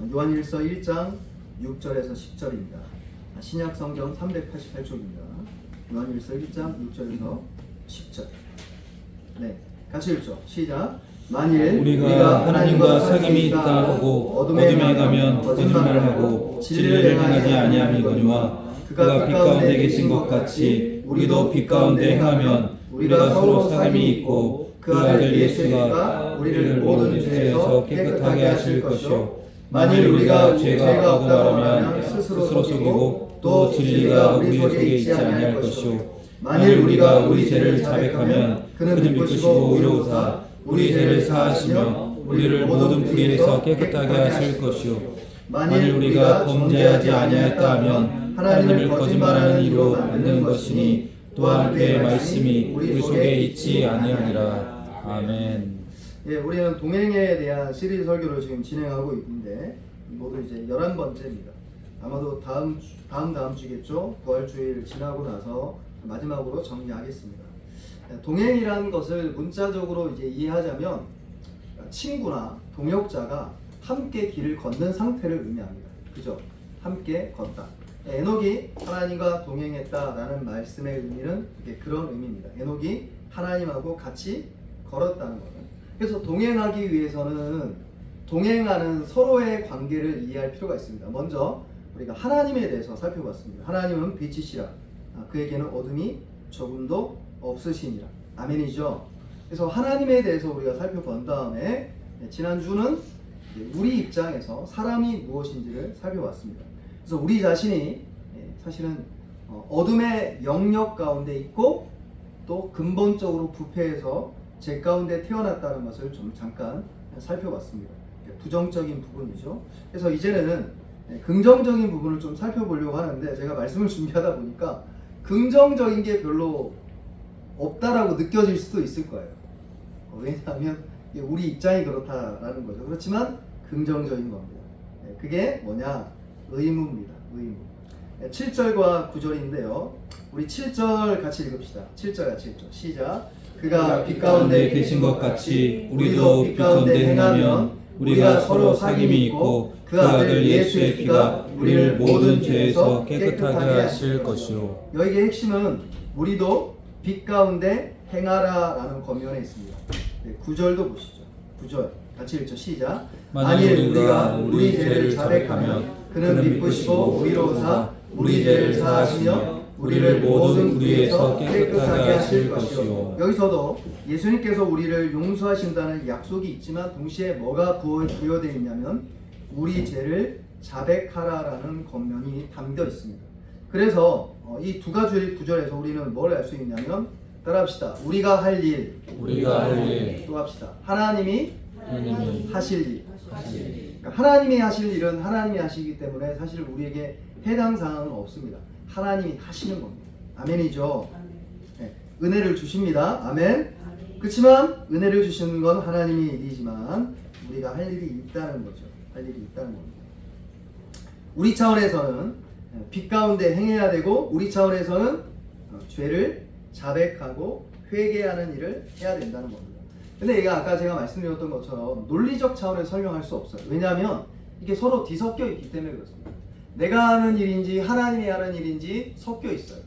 요한일서 1장 6절에서 10절입니다. 신약 성경 388쪽입니다. 요한일서 1장 6절에서 10절. 네, 같이 읽죠. 시작. 만일 우리가 하나님과 사귐이 있다 하고 어둠에 가면 거짓말을 하고 진리를 행하지 아니함이거니와 그가 빛 가운데 계신 것 같이 우리도 빛 가운데 행하면 우리가 서로 사귐이 있고 그 아들 예수가 우리를 모든 죄에서 깨끗하게 하실 것이요 만일 우리가 죄가 없다고 말하면 스스로 속이고 또 진리가 우리 속에 있지 아니할 것이요 만일 우리가 우리 죄를 자백하면 그는 믿으시고 의로우사 우리 죄를 사하시며 우리를 모든 불의에서 깨끗하게 하실 것이요 만일 우리가 범죄하지 아니하였다 하면 하나님을 거짓말하는 이로 만드는 것이니 또한 그의 말씀이 우리 속에 있지 아니하니라. 아멘. 예, 우리는 동행에 대한 시리즈 설교를 지금 진행하고 있는데 모두 이제 11번째입니다. 아마도 다음 주겠죠. 부활주일 지나고 나서 마지막으로 정리하겠습니다. 동행이라는 것을 문자적으로 이제 이해하자면 친구나 동역자가 함께 길을 걷는 상태를 의미합니다. 그죠? 함께 걷다. 에녹이 하나님과 동행했다라는 말씀의 의미는 그런 의미입니다. 에녹이 하나님하고 같이 걸었다는 거예요. 그래서 동행하기 위해서는 동행하는 서로의 관계를 이해할 필요가 있습니다. 먼저 우리가 하나님에 대해서 살펴봤습니다. 하나님은 빛이시라. 그에게는 어둠이 조금도 없으시니라. 아멘이죠. 그래서 하나님에 대해서 우리가 살펴본 다음에 지난주는 우리 입장에서 사람이 무엇인지를 살펴봤습니다. 그래서 우리 자신이 사실은 어둠의 영역 가운데 있고 또 근본적으로 부패해서 죄 가운데 태어났다는 것을 좀 잠깐 살펴봤습니다. 부정적인 부분이죠. 그래서 이제는 긍정적인 부분을 좀 살펴보려고 하는데 제가 말씀을 준비하다 보니까 긍정적인 게 별로 없다라고 느껴질 수도 있을 거예요. 왜냐하면 우리 입장이 그렇다라는 거죠. 그렇지만 긍정적인 겁니다. 그게 뭐냐? 의무입니다. 의무. 7절과 9절인데요. 우리 7절 같이 읽읍시다. 7절 같이 읽죠. 시작. 그가 빛 가운데 계신 것 같이 우리도 빛 가운데 행하면 우리가 서로 사귐이 있고 그 아들 예수의 피가 우리를 모든 죄에서 깨끗하게 하실 것이요. 여기의 핵심은 우리도 빛 가운데 행하라라는 권면에 있습니다. 9절도 보시죠. 9절 같이 읽죠. 시작. 만일 우리가 우리 죄를 자백하면 그는 기쁘시고 의로우사 우리 죄를 사하시며 우리를 모든 불의에서 깨끗하게 하실 것이요. 여기서도 예수님께서 우리를 용서하신다는 약속이 있지만 동시에 뭐가 부여되어 있냐면 우리 죄를 자백하라라는 권면이 담겨 있습니다. 그래서 이 두 가지 구절에서 우리는 뭘 알 수 있냐면 따라합시다. 우리가 할 일, 또 합시다. 하나님이 하실 일. 그러니까 하나님이 하실 일은 하나님이 하시기 때문에 사실 우리에게 해당 사항은 없습니다. 하나님이 하시는 겁니다. 아멘이죠. 네, 은혜를 주십니다. 아멘. 그렇지만 은혜를 주시는 건 하나님이 일이지만 우리가 할 일이 있다는 거죠. 할 일이 있다는 겁니다. 우리 차원에서는 빛 가운데 행해야 되고 우리 차원에서는 죄를 자백하고 회개하는 일을 해야 된다는 겁니다. 근데 이게 아까 제가 말씀드렸던 것처럼 논리적 차원에서 설명할 수 없어요. 왜냐하면 이게 서로 뒤섞여 있기 때문에 그렇습니다. 내가 하는 일인지 하나님이 하는 일인지 섞여 있어요.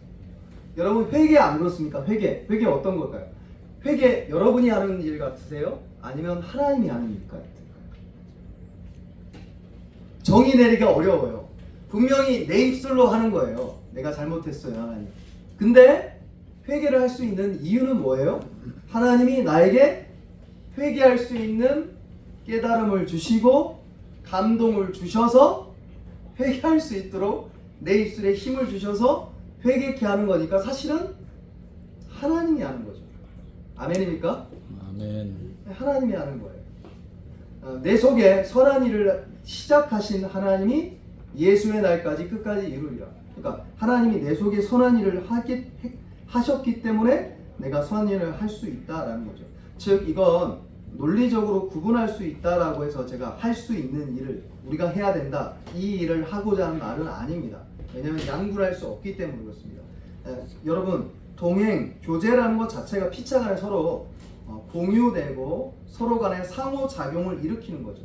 여러분 회개 안 그렇습니까? 회개 어떤 걸까요? 회개 여러분이 하는 일 같으세요? 아니면 하나님이 하는 일 같을까요? 정의 내리기가 어려워요. 분명히 내 입술로 하는 거예요. 내가 잘못했어요, 하나님. 근데 회개를 할 수 있는 이유는 뭐예요? 하나님이 나에게 회개할 수 있는 깨달음을 주시고 감동을 주셔서 회개할 수 있도록 내 입술에 힘을 주셔서 회개케 하는 거니까 사실은 하나님이 하는 거죠. 아멘입니까? 아멘. 하나님이 하는 거예요. 내 속에 선한 일을 시작하신 하나님이 예수의 날까지 끝까지 이루리라. 그러니까 하나님이 내 속에 선한 일을 하셨기 때문에 내가 선한 일을 할 수 있다라는 거죠. 즉 이건 논리적으로 구분할 수 있다라고 해서 제가 할 수 있는 일을 우리가 해야 된다 이 일을 하고자 하는 말은 아닙니다. 왜냐하면 양분할 수 없기 때문에 그렇습니다. 여러분 동행, 교제라는 것 자체가 피차 간에 서로 공유되고 서로 간에 상호작용을 일으키는 거죠.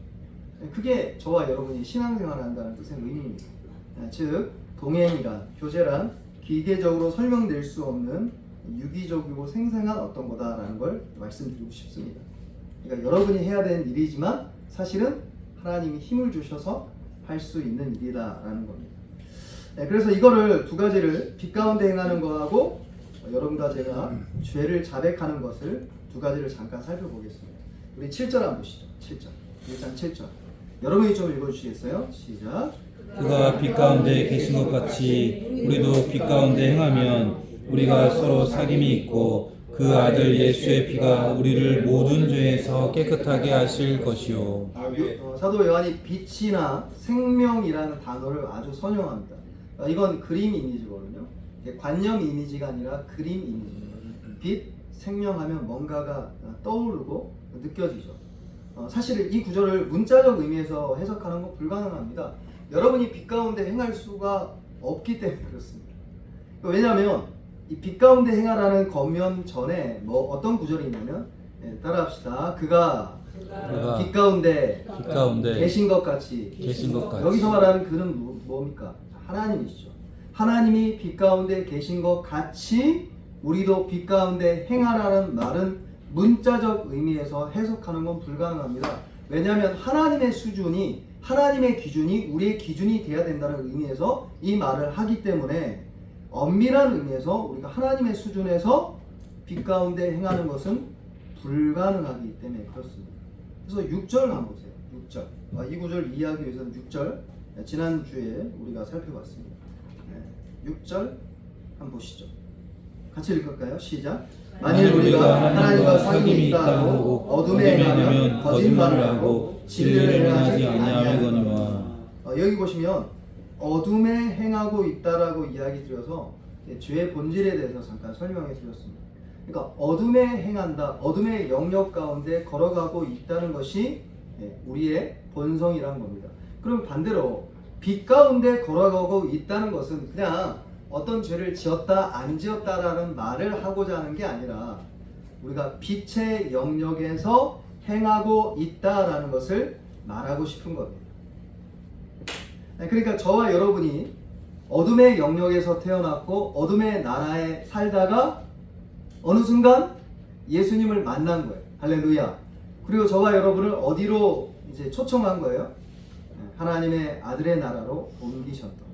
그게 저와 여러분이 신앙생활을 한다는 뜻의 의미입니다. 즉 동행이란, 교제란 기계적으로 설명될 수 없는 유기적이고 생생한 어떤 거다라는 걸 말씀드리고 싶습니다. 그러니까 여러분이 해야 되는 일이지만 사실은 하나님이 힘을 주셔서 할 수 있는 일이다라는 겁니다. 그래서 이거를 두 가지를 빛 가운데 행하는 거하고 여러분과 제가 죄를 자백하는 것을 두 가지를 잠깐 살펴보겠습니다. 우리 7절 한번 보시죠. 7절. 1장 7절. 여러분이 좀 읽어주시겠어요? 시작. 그가 빛 가운데 계신 것 같이 우리도 빛 가운데 행하면 우리가 서로 사귐이 있고 그 아들 예수의 피가 우리를 모든 죄에서 깨끗하게 하실 것이요. 사도 요한이 빛이나 생명이라는 단어를 아주 선용합니다. 이건 그림 이미지거든요. 관념 이미지가 아니라 그림 이미지입니다. 빛, 생명하면 뭔가가 떠오르고 느껴지죠. 사실 이 구절을 문자적 의미에서 해석하는 건 불가능합니다. 여러분이 빛 가운데 행할 수가 없기 때문에 그렇습니다. 왜냐하면 이 빛 가운데 행하라는 겉면 전에 어떤 구절이 있냐면 따라합시다. 그가 빛 가운데 계신 것 같이. 여기서 말하는 그는 뭡니까? 하나님이시죠. 하나님이 빛 가운데 계신 것 같이 우리도 빛 가운데 행하라는 말은 문자적 의미에서 해석하는 건 불가능합니다. 왜냐하면 하나님의 수준이, 하나님의 기준이 우리의 기준이 돼야 된다는 의미에서 이 말을 하기 때문에 엄밀한 의미에서 우리가 하나님의 수준에서 빛 가운데 행하는 것은 불가능하기 때문에 그렇습니다. 그래서 6절 한번 보세요. 6절. 이 구절 이해하기 위해서는 6절 지난주에 우리가 살펴봤습니다. 6절 한번 보시죠. 같이 읽을까요? 시작. 만일 우리가 하나님과 사귐이 있다 하고 어둠에 행하면 거짓말을 하고 진리를 행하지 아니하거니와. 여기 보시면 어둠에 행하고 있다라고 이야기 드려서 죄의 본질에 대해서 잠깐 설명해 드렸습니다. 그러니까 어둠에 행한다, 어둠의 영역 가운데 걸어가고 있다는 것이 우리의 본성이라는 겁니다. 그럼 반대로 빛 가운데 걸어가고 있다는 것은 그냥 어떤 죄를 지었다 안 지었다라는 말을 하고자 하는 게 아니라 우리가 빛의 영역에서 행하고 있다라는 것을 말하고 싶은 겁니다. 그러니까 저와 여러분이 어둠의 영역에서 태어났고 어둠의 나라에 살다가 어느 순간 예수님을 만난 거예요. 할렐루야. 그리고 저와 여러분을 어디로 이제 초청한 거예요? 하나님의 아들의 나라로 옮기셨다.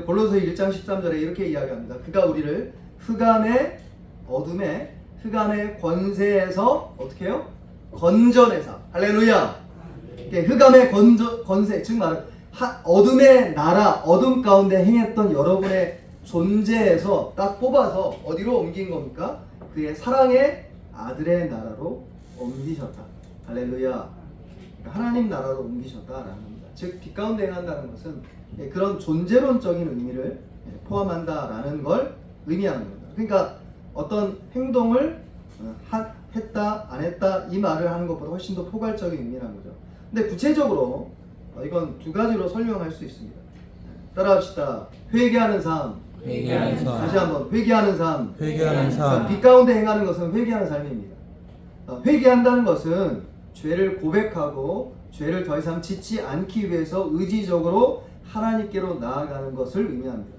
골로새 1장 13절에 이렇게 이야기합니다. 그가 우리를 흑암의 어둠의 흑암의 권세에서 어떻게 해요? 건져내사. 할렐루야. 흑암의 권세, 즉 말은 어둠의 나라, 어둠 가운데 행했던 여러분의 존재에서 딱 뽑아서 어디로 옮긴 겁니까? 그의 사랑의 아들의 나라로 옮기셨다. 할렐루야. 하나님 나라로 옮기셨다라는 겁니다. 즉 빛 가운데 행한다는 것은 그런 존재론적인 의미를 포함한다라는 걸 의미하는 겁니다. 그러니까 어떤 행동을 했다 안 했다 이 말을 하는 것보다 훨씬 더 포괄적인 의미라는 거죠. 근데 구체적으로 이건 두 가지로 설명할 수 있습니다. 따라합시다. 회개하는 삶. 다시 한번 회개하는 삶. 빛 가운데 행하는 것은 회개하는 삶입니다. 회개한다는 것은 죄를 고백하고 죄를 더 이상 짓지 않기 위해서 의지적으로 하나님께로 나아가는 것을 의미합니다.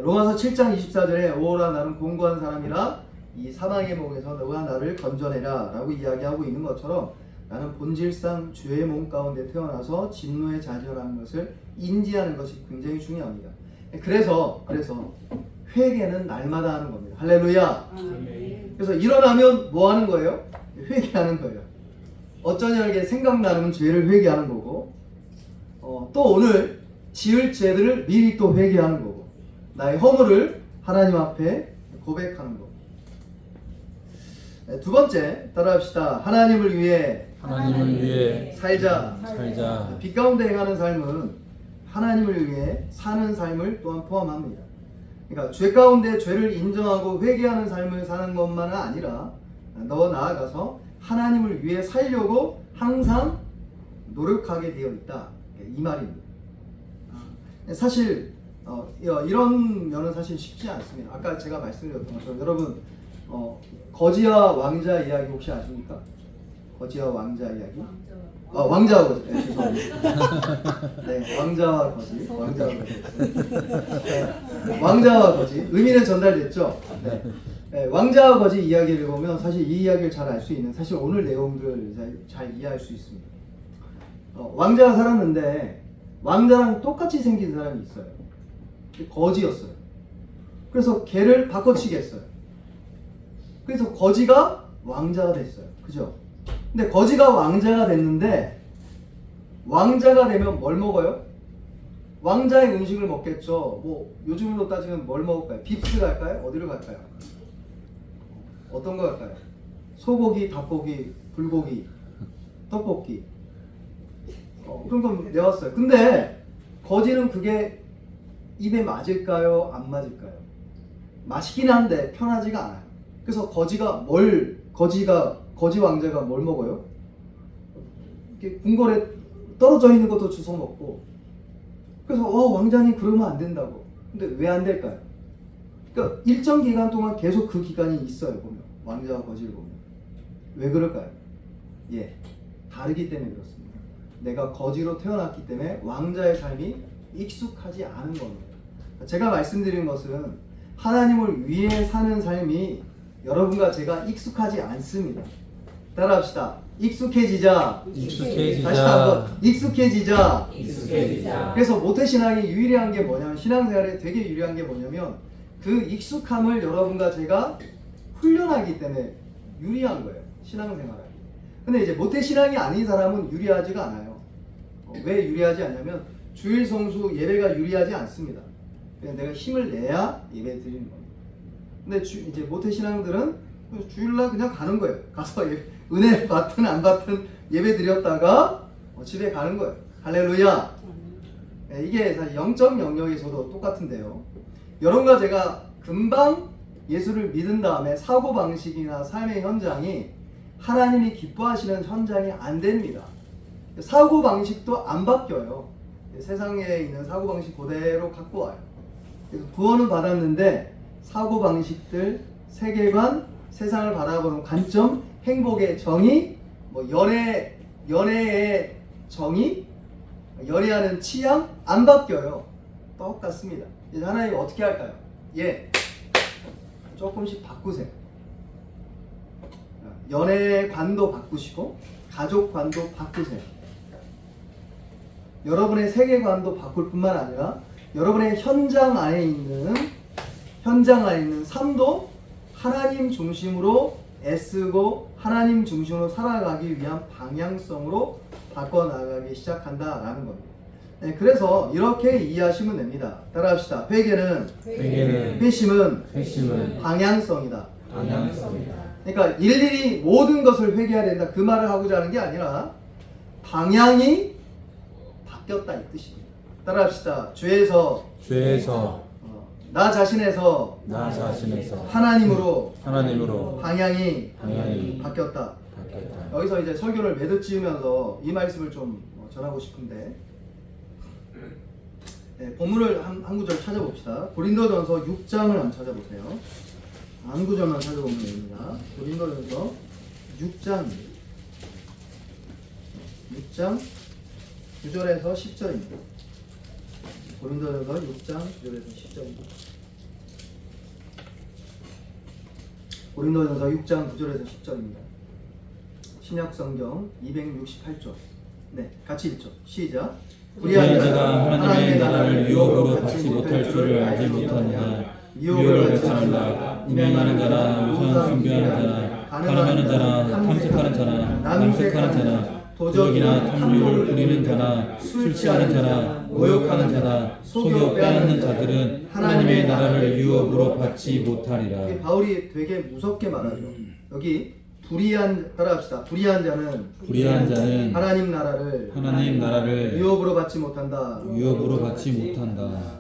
로마서 7장 24절에 오라 나는 공고한 사람이라 이 사망의 몸에서 너가 나를 건져내라 라고 이야기하고 있는 것처럼 나는 본질상 죄의 몸 가운데 태어나서 진노에 자절하는 것을 인지하는 것이 굉장히 중요합니다. 그래서 회개는 날마다 하는 겁니다. 할렐루야. 그래서 일어나면 뭐 하는 거예요? 회개하는 거예요. 어쩌냐게 생각나는 죄를 회개하는 거고 또 오늘 지을 죄들을 미리 또 회개하는 거고 나의 허물을 하나님 앞에 고백하는 거고. 두 번째 따라합시다. 하나님을 위해 살자. 빛 가운데 행하는 삶은 하나님을 위해 사는 삶을 또한 포함합니다. 그러니까 죄 가운데 죄를 인정하고 회개하는 삶을 사는 것만 아니라 더 나아가서 하나님을 위해 살려고 항상 노력하게 되어 있다. 이 말입니다. 사실 이런 면은 사실 쉽지 않습니다. 아까 제가 말씀드렸던 것처럼 여러분 거지와 왕자 이야기 혹시 아십니까? 거지와 왕자 이야기? 왕자와 거지. 네, 죄송합니다. 네, 왕자와 거지. 왕자와 거지. 의미는 전달됐죠? 네. 네, 왕자와 거지 이야기를 보면 사실 이 이야기를 잘 알 수 있는, 사실 오늘 내용들을 잘 이해할 수 있습니다. 왕자가 살았는데 왕자랑 똑같이 생긴 사람이 있어요. 거지였어요. 그래서 걔를 바꿔치기 했어요. 그래서 거지가 왕자가 됐어요. 그죠? 근데 거지가 왕자가 됐는데 왕자가 되면 뭘 먹어요? 왕자의 음식을 먹겠죠. 뭐 요즘으로 따지면 뭘 먹을까요? 빕스 갈까요? 어디로 갈까요? 어떤 거 갈까요? 소고기, 닭고기, 불고기, 떡볶이. 그런 건 내왔어요. 근데 거지는 그게 입에 맞을까요? 안 맞을까요? 맛있긴 한데 편하지가 않아요. 그래서 거지 왕자가 뭘 먹어요? 이렇게 궁궐에 떨어져 있는 것도 주워 먹고. 그래서 왕자님 그러면 안 된다고. 근데 왜 안 될까요? 그러니까 일정 기간 동안 계속 그 기간이 있어요. 보면 왕자와 거지를 보면 왜 그럴까요? 다르기 때문에 그렇습니다. 내가 거지로 태어났기 때문에 왕자의 삶이 익숙하지 않은 겁니다. 제가 말씀드린 것은 하나님을 위해 사는 삶이 여러분과 제가 익숙하지 않습니다. 따라합시다. 익숙해지자. 다시 한번 익숙해지자. 그래서 모태신앙이 유리한 게 뭐냐면, 신앙생활에 되게 유리한 게 뭐냐면 그 익숙함을 여러분과 제가 훈련하기 때문에 유리한 거예요. 신앙생활에. 근데 이제 모태신앙이 아닌 사람은 유리하지가 않아요. 왜 유리하지 않냐면 주일 성수 예배가 유리하지 않습니다. 그냥 내가 힘을 내야 예배 드리는 겁니다. 근데 이제 모태신앙들은 주일날 그냥 가는 거예요. 가서 은혜를 받든 안 받든 예배 드렸다가 집에 가는 거예요. 할렐루야. 이게 사실 영적 영역에서도 똑같은데요. 여러분과 제가 금방 예수를 믿은 다음에 사고방식이나 삶의 현장이 하나님이 기뻐하시는 현장이 안 됩니다. 사고방식도 안 바뀌어요. 세상에 있는 사고방식 그대로 갖고 와요. 그래서 구원은 받았는데 사고방식들, 세계관, 세상을 바라보는 관점, 행복의 정의, 연애의 정의, 연애하는 취향 안 바뀌어요. 똑같습니다. 이제 하나님 어떻게 할까요? 조금씩 바꾸세요. 연애관도 바꾸시고 가족관도 바꾸세요. 여러분의 세계관도 바꿀 뿐만 아니라 여러분의 현장 안에 있는 삶도 하나님 중심으로 애쓰고 하나님 중심으로 살아가기 위한 방향성으로 바꿔나가기 시작한다라는 겁니다. 그래서 이렇게 이해하시면 됩니다. 따라합시다. 회개는 회심은 방향성이다. 그러니까 일일이 모든 것을 회개해야 된다, 그 말을 하고자 하는 게 아니라 방향이 바뀌었다 이 뜻입니다. 따라합시다. 죄에서 나 자신에서 하나님으로 방향이 바뀌었다. 여기서 이제 설교를 매듭 지으면서 이 말씀을 좀 전하고 싶은데, 본문을 한 구절 찾아봅시다. 고린도전서 6장을 한번 찾아보세요. 한 구절만 찾아보면 됩니다. 고린도전서 6장 9절에서 10절입니다. 고린도전서 6장 9절에서 10절입니다. 고린도전서 6장 9절에서 10절입니다. 신약성경 268조. 같이 읽죠. 시작. 불의한 자가 하나님의 나라를 유혹으로 받지 못할 줄을 알지 못하느냐. 유혹을 받지 말라. 음행하는 자나 우상 숭배하는 자나 가늠하는 자나 탐색하는 자나 남색하는 자나 도적이나 탐욕을 부리는 자나 술 취하는 자나 모욕하는 자나 속여 빼앗는 자들은 하나님의 나라를 유혹으로 받지 못하리라. 바울이 되게 무섭게 말하죠. 여기 따라합시다. 불의한 자는 하나님 나라를 유혹으로 받지 못한다.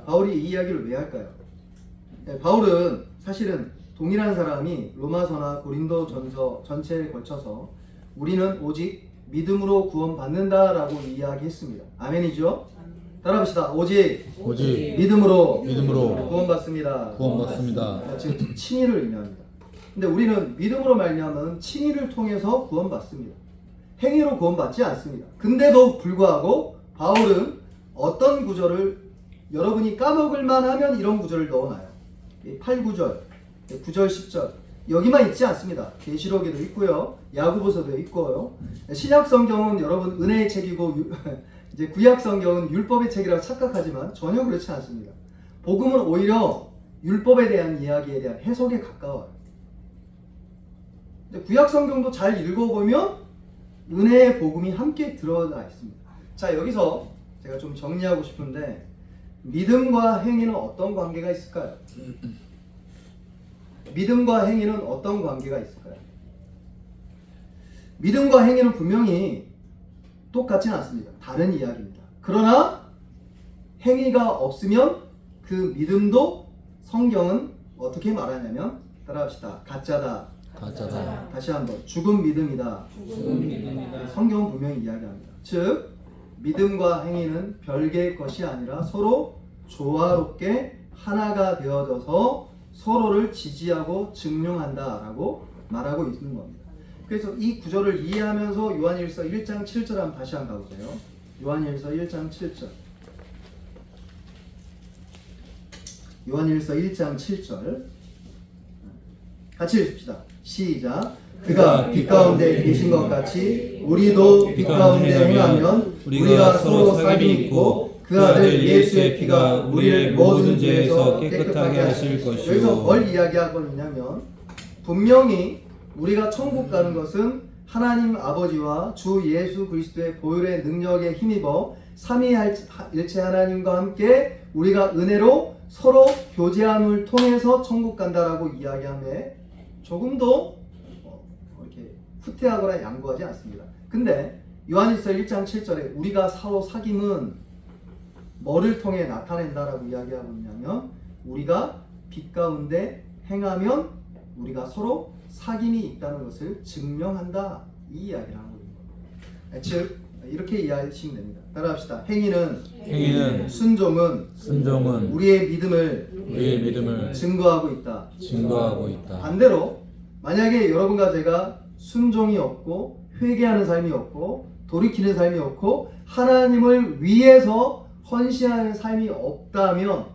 바울이 이 이야기를 왜 할까요? 바울은 사실은 동일한 사람이 로마서나 고린도전서 전체에 걸쳐서 우리는 오직 믿음으로 구원받는다라고 이야기했습니다. 아멘이죠? 따라합시다. 오직 믿음으로 구원받습니다. 즉 칭의를 의미합니다. 근데 우리는 믿음으로 말미암은 칭의를 통해서 구원받습니다. 행위로 구원받지 않습니다. 근데도 불구하고 바울은 어떤 구절을 여러분이 까먹을만 하면 이런 구절을 넣어놔요. 8, 9절, 9절, 10절 여기만 있지 않습니다. 계시록에도 있고요. 야고보서도 있고요. 신약 성경은 여러분 은혜의 책이고 이제 구약 성경은 율법의 책이라고 착각하지만 전혀 그렇지 않습니다. 복음은 오히려 율법에 대한 이야기에 대한 해석에 가까워요. 구약 성경도 잘 읽어보면 은혜의 복음이 함께 들어가 있습니다. 자, 여기서 제가 좀 정리하고 싶은데 믿음과 행위는 어떤 관계가 있을까요? 믿음과 행위는 어떤 관계가 있을까요? 믿음과 행위는 분명히 똑같지는 않습니다. 다른 이야기입니다. 그러나 행위가 없으면 그 믿음도 성경은 어떻게 말하냐면 따라합시다. 가짜다. 가짜다. 다시 한번 죽은 믿음이다. 죽은 믿음이다. 성경은 분명히 이야기합니다. 즉 믿음과 행위는 별개의 것이 아니라 서로 조화롭게 하나가 되어져서 서로를 지지하고 증명한다라고 말하고 있는 겁니다. 그래서 이 구절을 이해하면서 요한일서 1장 7절 한번 다시 한번 가보세요. 요한일서 1장 7절. 요한일서 1장 7절 같이 읽읍시다. 시작. 그가 빛 가운데 계신 것 같이 우리도 빛 가운데 행하면 우리가 서로 사귐이 있고 그 아들 예수의 피가 우리를 모든 죄에서 깨끗하게 하실 것이요. 여기서 뭘 이야기하고 있냐면 분명히 우리가 천국 가는 것은 하나님 아버지와 주 예수 그리스도의 보혈의 능력에 힘입어 삼위일체 하나님과 함께 우리가 은혜로 서로 교제함을 통해서 천국 간다라고 이야기하며 조금 더 이렇게 후퇴하거나 양보하지 않습니다. 근데 요한일서 1장 7절에 우리가 서로 사귐은 뭐를 통해 나타낸다라고 이야기하고 있냐면 우리가 빛 가운데 행하면 우리가 서로 사귐이 있다는 것을 증명한다, 이 이야기를 하고 있는 겁니다. 즉 이렇게 이해하시면 됩니다. 따라합시다. 행위는 순종은 우리의 믿음을 증거하고 있다. 반대로 만약에 여러분과 제가 순종이 없고 회개하는 삶이 없고 돌이키는 삶이 없고 하나님을 위해서 헌신하는 삶이 없다면,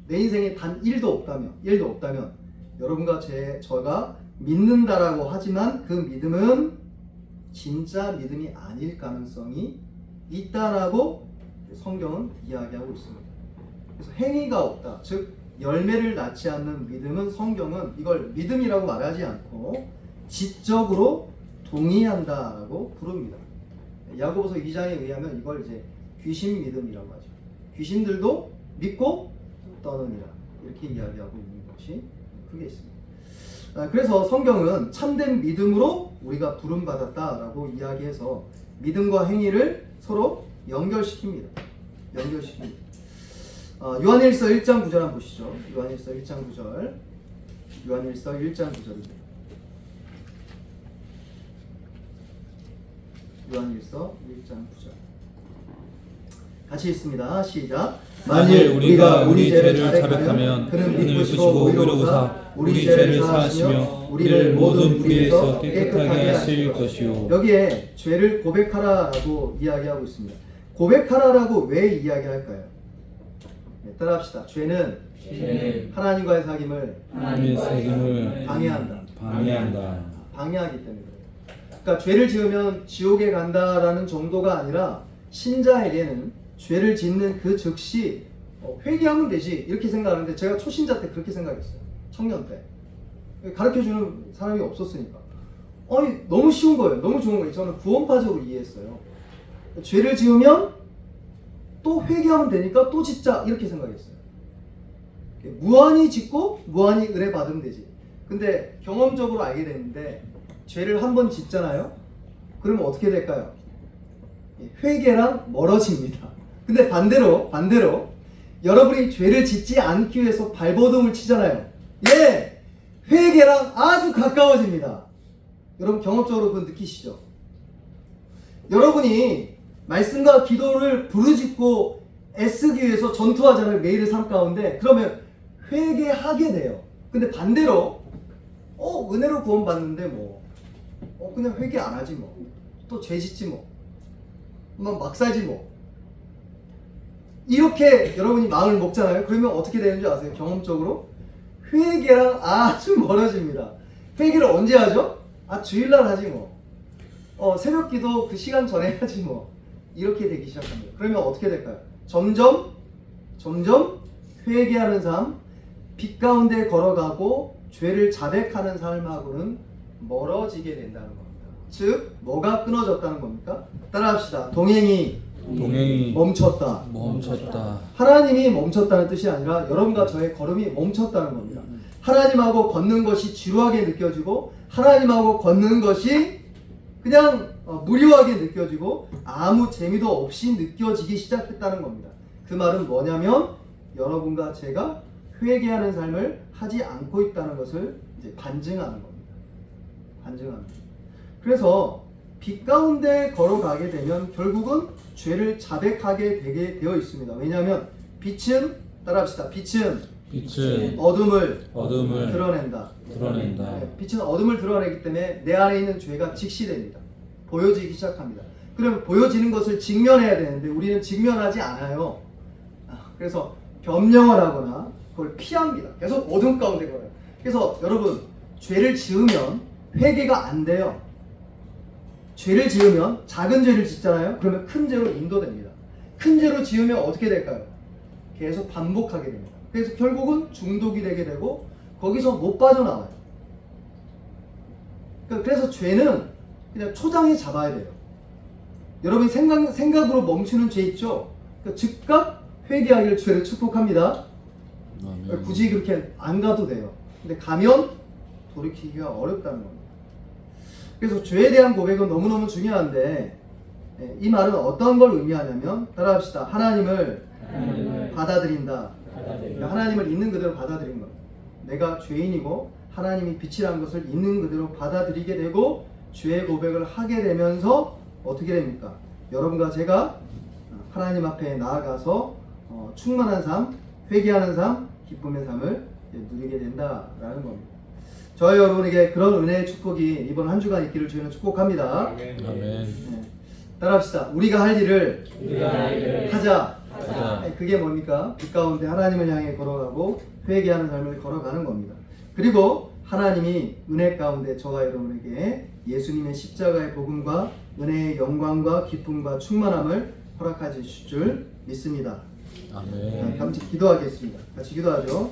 내 인생에 단 1도 없다면 여러분과 저가 믿는다라고 하지만 그 믿음은 진짜 믿음이 아닐 가능성이 있다라고 성경은 이야기하고 있습니다. 그래서 행위가 없다, 즉 열매를 낳지 않는 믿음은 성경은 이걸 믿음이라고 말하지 않고 지적으로 동의한다라고 부릅니다. 야고보서 2장에 의하면 이걸 이제 귀신 믿음이라고 하죠. 귀신들도 믿고 떠느니라, 이렇게 이야기하고 있는 것이 크게 있습니다. 그래서 성경은 참된 믿음으로 우리가 부름받았다라고 이야기해서 믿음과 행위를 서로 연결시킵니다. 요한일서 1장 9절 한번 보시죠. 요한일서 1장 9절입니다. 요한일서 1장 9절 같이 읽습니다. 시작. 만일 우리가 우리 죄를 자백하면 그는 믿으시고 의로우사 우리 죄를 사하시며 우리를 모든 불의에서 깨끗하게 하실 것이요. 여기에 죄를 고백하라라고 이야기하고 있습니다. 고백하라라고 왜 이야기할까요? 따라합시다. 죄는 하나님과의 사귐을 방해하기 때문에 그래요. 그러니까 죄를 지으면 지옥에 간다라는 정도가 아니라 신자에게는 죄를 짓는 그 즉시 회개하면 되지 이렇게 생각하는데, 제가 초신자 때 그렇게 생각했어요. 청년 때 가르쳐주는 사람이 없었으니까 너무 쉬운 거예요. 너무 좋은 거예요. 저는 구원파적으로 이해했어요. 죄를 지으면 또 회개하면 되니까 또 짓자 이렇게 생각했어요. 무한히 짓고 무한히 은혜 받으면 되지. 근데 경험적으로 알게 됐는데 죄를 한 번 짓잖아요. 그러면 어떻게 될까요? 회개랑 멀어집니다. 근데 반대로 여러분이 죄를 짓지 않기 위해서 발버둥을 치잖아요. 회개랑 아주 가까워집니다. 여러분 경험적으로 그건 느끼시죠? 여러분이 말씀과 기도를 부르짖고 애쓰기 위해서 전투하잖아요. 매일의 삶 가운데. 그러면 회개하게 돼요. 근데 반대로 은혜로 구원받는데 그냥 회개 안 하지 또 죄 짓지 뭐. 막 살지 뭐. 이렇게 여러분이 마음을 먹잖아요. 그러면 어떻게 되는 줄 아세요? 경험적으로 회개랑 아주 멀어집니다. 회개를 언제 하죠? 주일날 하지 뭐. 새벽기도 그 시간 전에 하지 뭐. 이렇게 되기 시작합니다. 그러면 어떻게 될까요? 점점 회개하는 삶, 빛 가운데 걸어가고 죄를 자백하는 삶하고는 멀어지게 된다는 겁니다. 즉 뭐가 끊어졌다는 겁니까? 따라합시다. 동행이 멈췄다. 하나님이 멈췄다는 뜻이 아니라 여러분과 저의 걸음이 멈췄다는 겁니다. 하나님하고 걷는 것이 지루하게 느껴지고 하나님하고 걷는 것이 그냥 무료하게 느껴지고 아무 재미도 없이 느껴지기 시작했다는 겁니다. 그 말은 뭐냐면 여러분과 제가 회개하는 삶을 하지 않고 있다는 것을 이제 반증하는 겁니다. 반증하는 겁니다. 그래서 빛 가운데 걸어가게 되면 결국은 죄를 자백하게 되게 되어 있습니다. 왜냐하면 빛은 따라합시다. 빛은 어둠을 드러낸다. 빛은 어둠을 드러내기 때문에 내 안에 있는 죄가 직시됩니다. 보여지기 시작합니다. 그러면 보여지는 것을 직면해야 되는데 우리는 직면하지 않아요. 그래서 변명을 하거나 그걸 피합니다. 계속 어둠 가운데 걸어요. 그래서 여러분 죄를 지으면 회개가 안 돼요. 죄를 지으면 작은 죄를 짓잖아요. 그러면 큰 죄로 인도됩니다. 큰 죄로 지으면 어떻게 될까요? 계속 반복하게 됩니다. 그래서 결국은 중독이 되게 되고 거기서 못 빠져나와요. 그래서 죄는 그냥 초장에 잡아야 돼요. 여러분이 생각으로 멈추는 죄 있죠? 즉각 회개하기를 주를 축복합니다. 굳이 그렇게 안 가도 돼요. 근데 가면 돌이키기가 어렵다는 겁니다. 그래서 죄에 대한 고백은 너무너무 중요한데 이 말은 어떤 걸 의미하냐면 따라합시다. 하나님을 받아들인다. 그러니까 하나님을 있는 그대로 받아들인 겁니다. 내가 죄인이고 하나님이 빛이라는 것을 있는 그대로 받아들이게 되고 죄의 고백을 하게 되면서 어떻게 됩니까? 여러분과 제가 하나님 앞에 나아가서 충만한 삶, 회개하는 삶, 기쁨의 삶을 누리게 된다라는 겁니다. 저희 여러분에게 그런 은혜의 축복이 이번 한 주간 있기를 주님은 축복합니다. 아멘. 네. 따라합시다. 우리가 할 일을 하자. 그게 뭡니까? 빛 가운데 하나님을 향해 걸어가고 회개하는 삶을 걸어가는 겁니다. 그리고 하나님이 은혜 가운데 저와 여러분에게 예수님의 십자가의 복음과 은혜의 영광과 기쁨과 충만함을 허락하실 줄 믿습니다. 아멘. 같이 기도하겠습니다. 같이 기도하죠.